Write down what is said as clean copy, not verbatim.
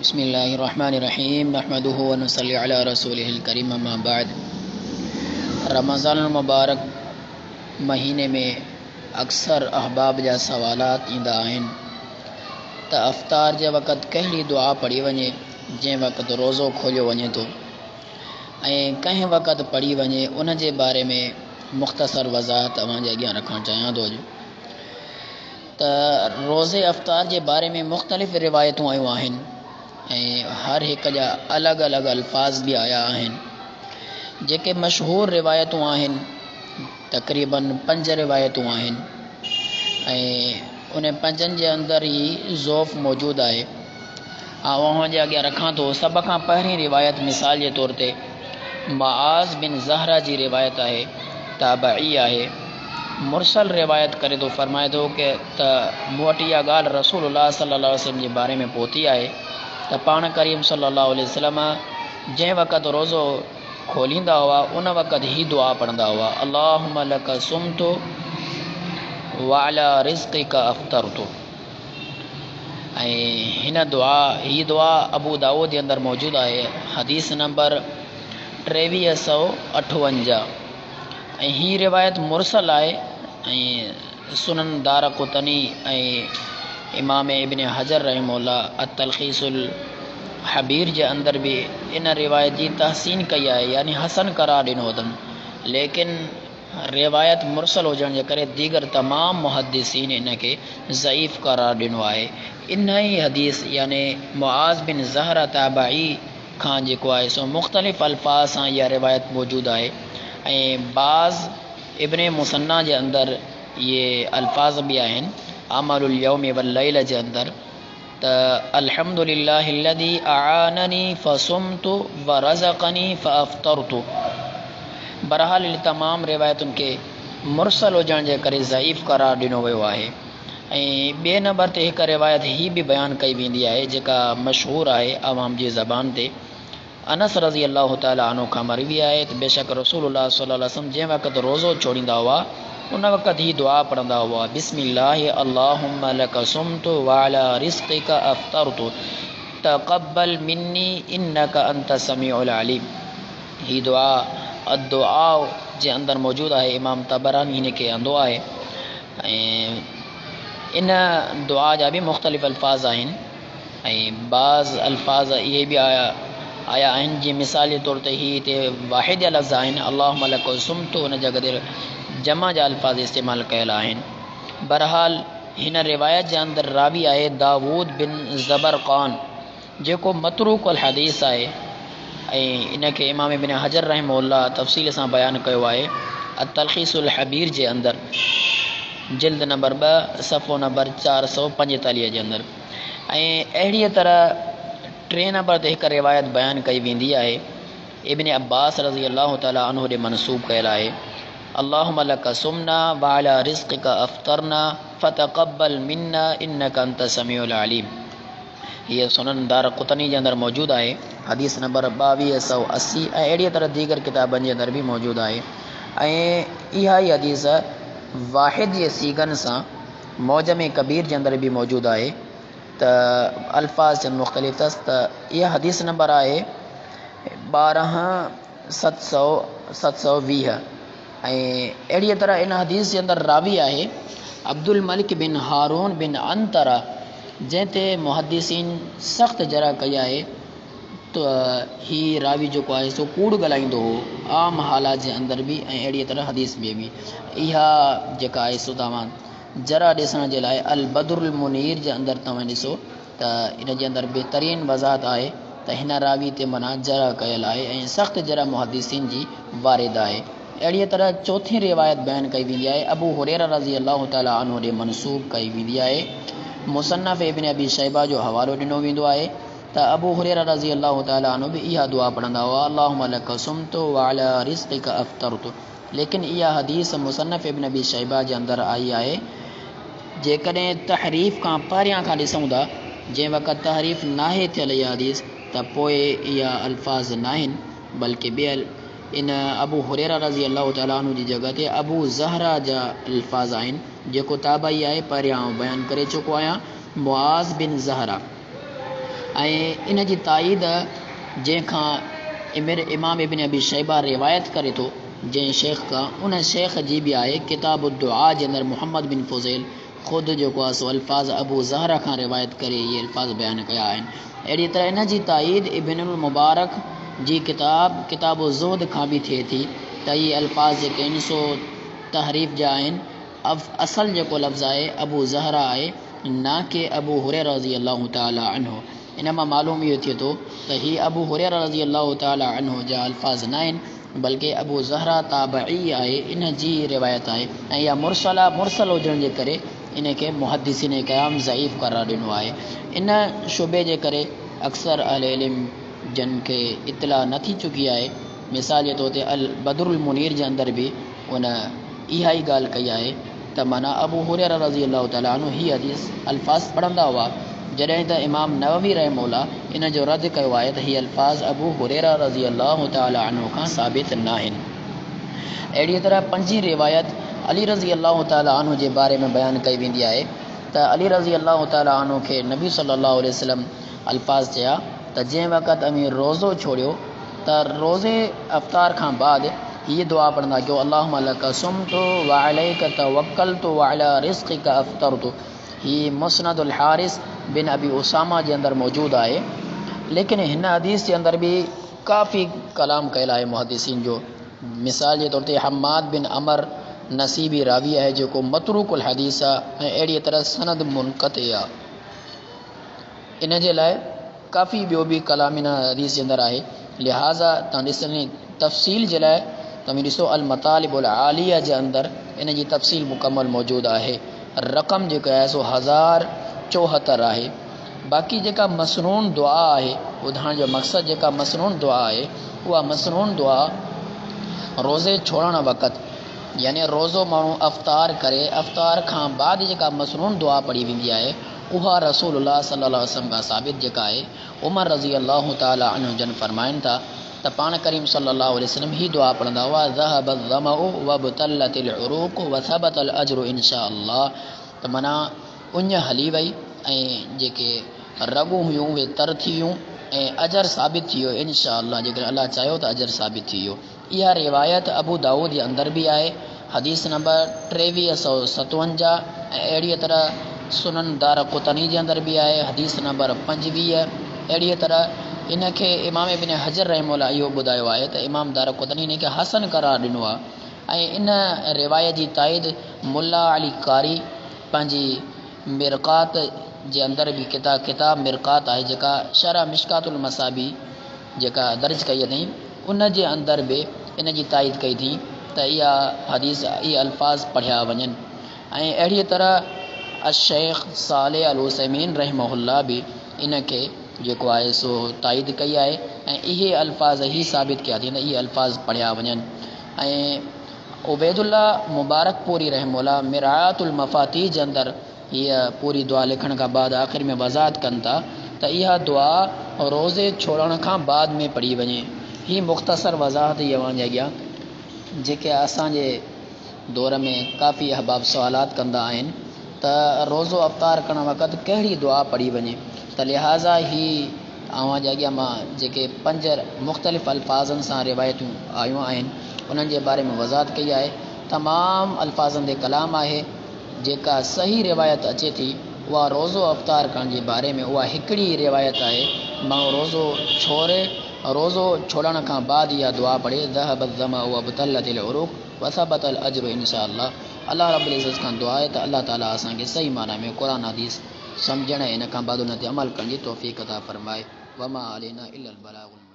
बिस्मिल्लाहिर्रहमानिर्रहीम नहमदुहु व नसल्ली अला रसूलिहिल करीम अम्मा बाद। रमज़ानुल मुबारक महीने में अक्सर अहबाब जा सवालात ईंदा आहिनि त अफ़्तार जे वक़्तु कहिड़ी दुआ पढ़ी वञे जंहिं वक़्तु रोज़ो खोलियो वञे थो ऐं कंहिं वक़्तु पढ़ी वञे उन जे बारे में मुख़्तसर वज़ाहत तव्हांजे अॻियां रखणु चाहियां थो त रोज़े अफ़्तार जे बारे में मुख़्तलिफ़ रिवायतूं आयूं आहिनि ऐं हर हिक जा अलॻि अलॻि अल्फाज़ बि आया आहिनि। जेके मशहूर रिवायतूं आहिनि तक़रीबन 5 रिवायतूं आहिनि ऐं उन 5 जे अंदरि ई ज़ोफ़ मौजूदु आहे। उन जे अॻियां रखां थो। सभ खां पहिरीं रिवायत मिसाल जे तौर ते मुआज़ बिन ज़हरा जी रिवायत आहे, ताबई आहे। मुरसल रिवायत करे थो, फरमाए थो कि त मूं वटि इहा ॻाल्हि रसूलुल्लाह सल्लल्लाहु अलैहि वसल्लम जे बारे में पहुती आहे त पाण करीम सल्लल्लाहु अलैहि वसल्लम जंहिं वक़्तु रोज़ो खोलींदा हुआ उन वक़्तु ही दुआ पढ़ंदा हुआ, अल्लाहुम्मा लका सुम्तु व अला रिज़्क़िका अफ़्तरतु। ऐं ही दुआ अबू दाऊद जे अंदरि मौजूदु आहे, हदीस नंबर 2358। ऐं ही रिवायत मुरसल आहे ऐं सुनन दारक़ुतनी ऐं इमाम इब्न हजर रहमहुल्लाह अत-तलख़ीसुल हबीर जे अंदरि बि इन रिवायत जी तहसीन कई आहे, यानी हसन करार ॾिनो अथनि। लेकिन रिवायत मुरसल हुजण जे करे दीगर तमामु मुहद्दिसीन इन खे ज़ईफ़ करार ॾिनो आहे। इन ई हदीस यानी मुआज़ बिन ज़हरा ताबई खां जेको आहे सो मुख़्तलिफ़ अल्फाज़ सां इहा रिवायत मौजूदु आहे ऐं बाज़ इब्न मुसन्ना जे अंदरि इहे अल्फाज़ बि आहिनि अमलुल यौम वल लैल जे अंदरि त अल्हम्दुलिल्लाहि अल्लज़ी अआननी फसुम्तु व रज़क़नी फअफ़्तरतु। बहरहाल इन तमामु रिवायतुनि खे मुरसल हुजण जे करे ज़ईफ़ करार ॾिनो वियो आहे। ऐं ॿिए नंबर ते हिकु रिवायत ही बि बयानु कई वेंदी आहे जेका मशहूरु आहे आवाम जी ज़बान ते। अनस रज़ी अल्लाह ताला अन्हु खां मरवी आहे त बेशक रसूलुल्लाह सल्लल्लाहु अलैहि वसल्लम जंहिं वक़्तु रोज़ो छोड़ींदा हुआ उन वक़्तु ही दुआ पढ़ंदा हुआ, बिस्मिल्लाहि अल्लाहुम्मा लका सुम्तु व अला रिज़्क़िका अफ़्तरतु तक़ब्बल मिन्नी इन्नका अंत समीउल अलीम। ही दुआ अद्दुआ जे अंदरि मौजूदु आहे, इमाम तबरानी हिन खे आंदो आहे ऐं इन दुआ जा बि मुख़्तलिफ़ अल्फाज़ आहिनि ऐं बाज़ अल्फाज़ इहे बि आया आहिनि जीअं मिसाल जे तौर ते ही हिते वाहिद जा लफ़्ज़ आहिनि, अल्लाहुम्मा लका सुम्तु, उन जॻह ते जमा जा अल्फाज़ इस्तेमालु कयल आहिनि। बहरहाल हिन रिवायत जे अंदरि रावी आहे दाऊद बिन ज़बरक़ान जेको मतरूक अल हदीस आहे ऐं इन खे इमाम इब्न हजर रहमहुल्लाह तफ़सील सां बयानु कयो आहे अत-तलख़ीसुल हबीर जे अंदरि जिल्द नंबर 2 सफ़ो नंबर 445 जे अंदरि। ऐं अहिड़ीअ तरह 3 नंबर ते हिकु रिवायत बयानु कई वेंदी आहे, इब्न अब्बास रज़ी अल्लाह ताला अन्हु ॾे मनसूब कयल आहे, अल्लाहुम्मा लका सुम्ना व अला रिज़्क़िका अफ़्तरना फ़तक़ब्बल मिन्ना इन्नका अंत समीउल अलीम। हीअ सुनन दारक़ुतनी जे अंदरि मौजूदु आहे, हदीस नंबर 2280 ऐं अहिड़ीअ तरह दीगर किताबनि जे अंदरि बि मौजूदु आहे। ऐं इहा ई हदीस वाहिद जे सीगन सां मौजम कबीर जे अंदरि बि मौजूदु आहे त अल्फाज़ चंद मुख़्तलिफ़ अथसि त इहा हदीस नंबर आहे 12720। ऐं अहिड़ीअ तरह इन हदीस जे अंदरि रावी आहे अब्दुल मलिक बिन हारून बिन अंतरा, जंहिं ते मुहद्दिसीन सख़्तु जरा कई आहे त ही रावी जेको आहे सो कूड़ ॻाल्हाईंदो हो आम हालात जे अंदरि बि ऐं अहिड़ीअ तरह हदीस में बि। इहा जेका आहे सो तव्हां जरा ॾिसण जे लाइ अल बदरुल मुनीर जे अंदरि तव्हां ॾिसो त इन जे अंदरि बहितरीन वज़ाहत आहे त हिन रावी ते माना जरा कयल आहे ऐं सख़्तु जरा मुहद्दिसीन जी वारिद आहे। अहिड़ीअ तरह चौथीं रिवायत बयानु कई वेंदी आहे, अबू हुरैरा रज़ी अल्लाह ताला अन्हु ॾे मनसूब कई वेंदी आहे। मुसन्नफ़ इब्न अबी शैबा जो हवालो ॾिनो वेंदो आहे त अबू हुरैरा रज़ी अल्लाह ताला अन्हु बि इहा दुआ पढ़ंदा हुआ, अल्लाहुम्मा लका सुम्तु व अला रिज़्क़िका अफ़्तरतु। लेकिन इहा हदीस मुसन्नफ़ इब्न अबी शैबा जे अंदरि आई आहे। जेकॾहिं तहरीफ़ खां पहिरियां खां ॾिसूं था, जंहिं वक़्तु तहरीफ़ नाहे थियल इहा हदीस त पोइ इहा अल्फाज़ न आहिनि, बल्कि ॿियल इन अबू हुरैरा रज़ी अल्लाह ताला अन्हु जी जॻह ते अबू ज़हरा जा अल्फाज़ आहिनि जेको ताबई आहे, पहिरियां बयानु करे चुको आहियां। मुआज़ बिन ज़हरा ऐं इन जी ताईद जंहिंखां इमाम इब्न अबी शैबा रिवायत करे थो जंहिं शेख खां, उन शेख जी बि आहे किताब दुआ जे अंदरि मोहम्मद बिन फ़ुज़ैल ख़ुदि जेको आहे सो अल्फाज़ अबू ज़हरा खां रिवायत करे इहे अल्फाज़ बयानु कया आहिनि। अहिड़ी तरह इन जी ताईद इब्नुल मुबारक जी किताब ज़ुहद खां बि थिए थी त इहे अल्फाज़ जेके आहिनि सो तहरीफ़ जा आहिनि। असल जेको लफ़्ज़ आहे अबू ज़हरा आहे, न कि अबू हुरैरा रज़ी अल्लाह ताला अन्हु। इन मां मालूम इहो थिए थो त हीअ अबू हुरैरा रज़ी अल्लाह ताला अन्हु जा अल्फाज़ न आहिनि, बल्कि अबू ज़हरा ताबई आहे, इन जी रिवायत आहे। ऐं इहा मुरसल हुजण जे करे इन खे मुहद्दिसीन क़याम ज़ईफ़ करार ॾिनो आहे। इन शुबे जे करे अक्सर अहले इल्म जन खे इतला न थी चुकी आहे। मिसाल जे तौर ते अल बदरुल मुनीर जे अंदरि बि उन इहा ई ॻाल्हि कई आहे त माना अबू हुरैरा रज़ी अल्लाह ताला अन्हु हीअ हदीस अल्फाज़ पढ़ंदा हुआ, जॾहिं त इमाम नववी रहमहुल्लाह इन जो रद्द कयो आहे त हीअ अल्फाज़ अबू हुरैरा रज़ी अल्लाह ताला अन्हु खां साबित न आहिनि। अहिड़ी तरह पंजी रिवायत अली रज़ी अल्लाह ताला अन्हु जे बारे में बयानु कई वेंदी आहे त अली रज़ी अल्लाह ताला अन्हु खे नबी सल्लल्लाहु अलैहि वसल्लम अल्फाज़ चया त जंहिं वक़्तु अमीर रोज़ो छोड़ियो त रोज़े अफ़्तार खां बाद हीअ दुआ पढ़ंदा कयो अल्लाहुम्मा लका सुम्तु व अलैका तवक्कलतु व अला रिज़्क़िका अफ़्तरतु। हीअ मुस्नदुल हारिस बिन अबी उसामा जे अंदरि मौजूदु आहे। लेकिन हिन हदीस जे अंदरि बि काफ़ी कलाम कयल आहे मुहद्दिसीन जो। मिसाल जे तौर ते हम्माद बिन अमर नसीबी रावी आहे जेको मतरूकुल हदीस आहे, ऐं अहिड़ी तरह सनद मुनक़ति आहे। इन जे लाइ काफ़ी ॿियो बि कलाम इन हदीस जे अंदरि आहे। लिहाज़ा तव्हां ॾिसणी तफ़सील जे लाइ तव्हां ॾिसो अल मतालिबुल आलिया जे अंदरि इन जी तफ़सील मुकमल मौजूदु आहे। रक़म जेको आहे सो 1074 आहे। बाक़ी जेका मसनून दुआ आहे, ॿुधाइण जो मक़सदु जेका मसनून दुआ आहे उहा मसनून दुआ रोज़े छोड़ण वक़्तु यानी रोज़ो माण्हू अफ़्तार करे अफ़्तार खां बाद जेका मसनून दुआ पढ़ी वेंदी आहे उहा रसूलुल्लाह सल्लल्लाहु अलैहि वसल्लम खां साबित जेका आहे। उमर रज़ी अल्लाह ताला अन्हु जन फरमाइनि था त पाण करीम सल्लल्लाहु अलैहि वसल्लम ही दुआ पढ़ंदा हुआ ज़हबल ज़मउ वबतलतिल उरूक़ वसबतल अज्रु इंशाअल्लाह। त माना उञ हली वई ऐं जेके रगूं हुयूं उहे तर थी वियूं ऐं अजर साबित थी वियो इंशाअल्लाह। जेकॾहिं अल्लाह चाहियो त अजर साबित थी वियो। इहा रिवायत अबू दाऊद जे अंदरि बि आहे, हदीस नंबर 2357। ऐं अहिड़ीअ तरह सुनन दारक़ुतनी जे अंदरि बि आहे, हदीस नंबर 25। अहिड़ीअ तरह इन खे इमाम इब्न हजर रहमहुल्लाह इहो ॿुधायो आहे त इमाम दारक़ुतनी इन खे हसन करार ॾिनो आहे। ऐं इन रिवायत जी ताईद मुल्ला अली कारी पंहिंजी मिरक़ात जे अंदरि बि किताब मिरक़ात आहे जेका शरह मिशकातुल मसाबी जेका दर्ज कई अथई, उन जे अंदरि बि इन जी ताईद कई थी त इहा हदीस इहे अल्फाज़ पढ़िया वञनि। ऐं अहिड़ीअ तरह शेख सालेह अल उसैमीन रहमहुल्लाह बि इन खे जेको आहे सो ताईद कई आहे ऐं इहे अल्फाज़ ई साबित कया थी त इहे अल्फाज़ पढ़िया वञनि। ऐं उबैदुल्ला मुबारकपुरी रहमहुल्लाह मिराआतुल मफ़ातीह जे अंदरि हीअ पूरी दुआ लिखण खां बाद आख़िर में वज़ाहत कनि था त इहा दुआ रोज़े छोड़ण खां बाद में पढ़ी वञे। हीअ मुख़्तसर वज़ाहत इहा वञे अॻियां जेके असांजे दौर में काफ़ी अहबाब सवालात कंदा आहिनि त रोज़ो अफ़्तार करण वक़्तु कहिड़ी दुआ पढ़ी वञे। त लिहाज़ा ही अवां जे अॻियां मां जेके 5 मुख़्तलिफ़ अल्फाज़नि सां रिवायतूं आयूं आहिनि उन्हनि जे बारे में वज़ाहत कई आहे। तमामु अल्फाज़नि ते कलाम आहे। जेका सही रिवायत अचे थी उहा रोज़ो अफ़्तार करण जे बारे में उहा हिकिड़ी रिवायत आहे। माण्हू रोज़ो छोड़ण खां बाद इहा दुआ पढ़े ज़हबल ज़मउ वबतलतिल उरूक़ वसबतल अज्रु इंशाअल्लाह। अल्लाह रब्बुल इज़्ज़त खां दुआ आहे त अल्लाह ताला असांखे सही माना में क़ुरान हदीस सम्झण ऐं इन खां बाद उन ते अमल करण जी तौफ़ीक़ अता फ़रमाए। वमा अलैना इल्लल बलागुल।